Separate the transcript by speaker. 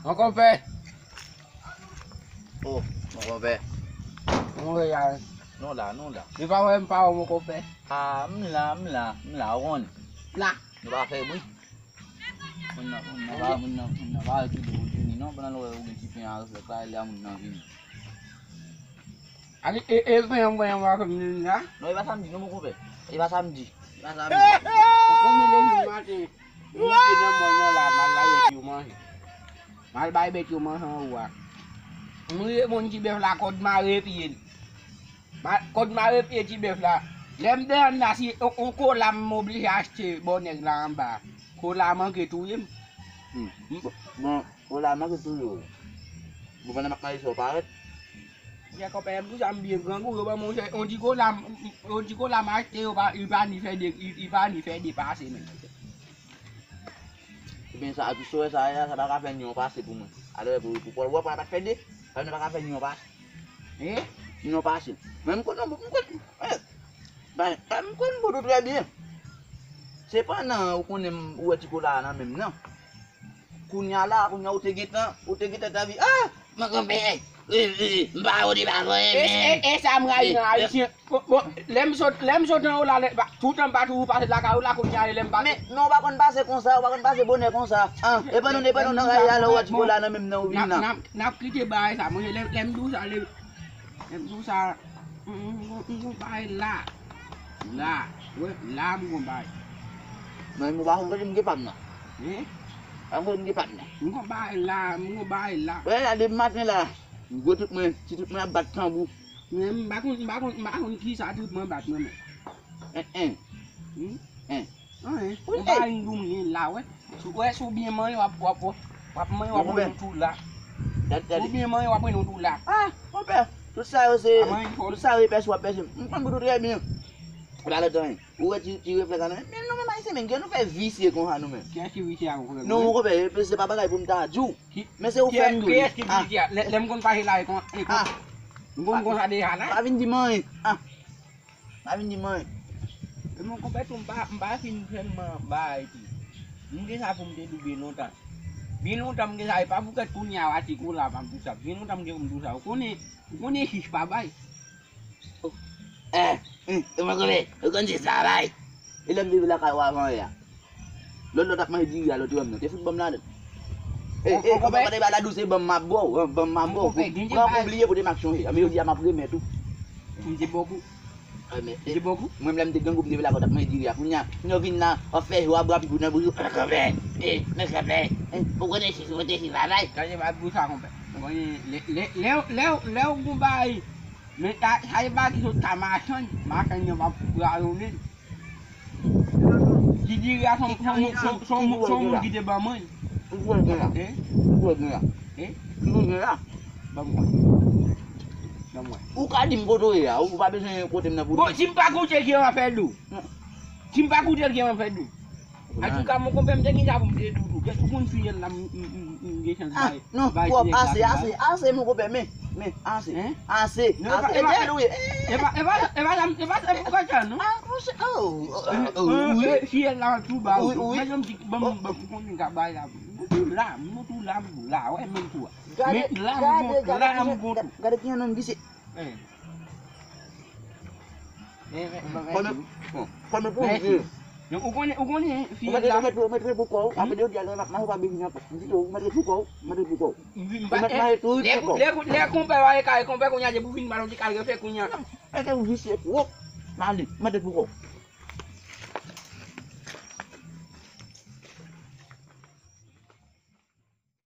Speaker 1: Mau kopi.
Speaker 2: Oh, mau kopi.
Speaker 1: Mau ya.
Speaker 2: No lah.
Speaker 1: Di bawah empau mau kopi.
Speaker 2: Ah, mla on.
Speaker 1: Lah.
Speaker 2: Nó ba phê bui. Mình ba cái đồ gì nó bên lôi cái chip nhà rồi cái làm mình nào gì.
Speaker 1: Ani yang makan ni ya.
Speaker 2: Nói ba tham gì nó mua về. Ba tham gì? Ba tham.
Speaker 1: Kung nilin mati. Mungkin namanya lah malaya cuma. Mal bai be cuma hawa. Mui mon ci bef la kod ma repien. Ma kod ma repien ci bef la. Lem dan nasi on ko lam mobil acheter bonek la amba. Ko lam ke tu yem.
Speaker 2: Mà cô làm nó cái tư rồi. Bố bạn mặc này sổ phá hết.
Speaker 1: Ya kau pengen tu sambil ganggu ba mo on ci ko lam acheter ba iban ni fe de passe men.
Speaker 2: Saat itu saya sadar kafe nyoba sih pun. Ada pukul gua pada pede. Kalau nak kafe nyoba. Nyoba sih. Memang baik, kan bodoh dia dia. Siapa na ukunin uat sekolah na memang na. Kunyala, kunya utegita tapi makambe. Bawa di bawa
Speaker 1: sam ngai lem sot na ola le ba tout en ba tout pas la ka ola ko nyaale lem ba
Speaker 2: mais non ba kon passer comme ça bonne comme ça et pas non na ya la uat sekolah na memang na ubina
Speaker 1: na klite bay sa mo lem du sa bay la we la mo bay
Speaker 2: mais mo ba không có cái phần nào không có cái phần này
Speaker 1: mo bay la
Speaker 2: vậy là đêm mắt này là gua thức mê chỉ thức mê bật thằng bu
Speaker 1: nem ba con khi sa thức mê bật mê bay dung ni lao ấy su bia mới wap mới tu la su bia mới wap mới tu la
Speaker 2: ope tu sai pe sua pe não bodo dia minha olha também o ti vai pegar não mais se mengue não faz vício com hanu men
Speaker 1: que é que vício
Speaker 2: não ko be se papagai pun ta ju mas eu ofendo
Speaker 1: que é que vício lem kon pa hilai kon kon ade hala
Speaker 2: ba vin di mãe ba vin di mãe
Speaker 1: mo ko betum ba fin ma bai ti mungkin sa pum de du binota mungkin sa pa bukat kunya ati kula pam tu sa binota mungkin tu sa ko ni his pa bai
Speaker 2: teman gue kan si sabai ilam di bila kau apa ya lo tak mah dia lo tuam nanti football nada kau pada bala du se bam mabo kau beli apa di maksud he ambil dia mabo game tu
Speaker 1: di boku
Speaker 2: moi melam diganggu di bila kau tak mah dia punya nyovina ofe wa berapa guna bulu kabe nak kabe bukan si seperti si sabai
Speaker 1: kaya ba bu sa ko be leo ku bai me ta hai ba ki ta ma chon ma kan yo ba ga lu ni ji ga som gi de ba mo
Speaker 2: gua
Speaker 1: bang
Speaker 2: u ka dim ko do ya u ba be ko dem na bu
Speaker 1: bo simpa ku che ki ma fe du simpa ku che ki ma fe du aju kamu ko bem jangi jabum de du ke kun fi lam ngi chan bai
Speaker 2: no ko ase mo ko be me ase
Speaker 1: eba ko chan no fi la tu ba ma jom tik bam ko ni ga bai la mo tu la bu la wa men tu me la mo
Speaker 2: gada kian non bisi kon me
Speaker 1: yang ukoni fi
Speaker 2: la me buko apa dia nak mau pa binya pa itu me buko
Speaker 1: le ko pe wa kai ko pe ko nya je bu fin ma ro ti kai ke fe ko nya
Speaker 2: itu bisi wo mali me buko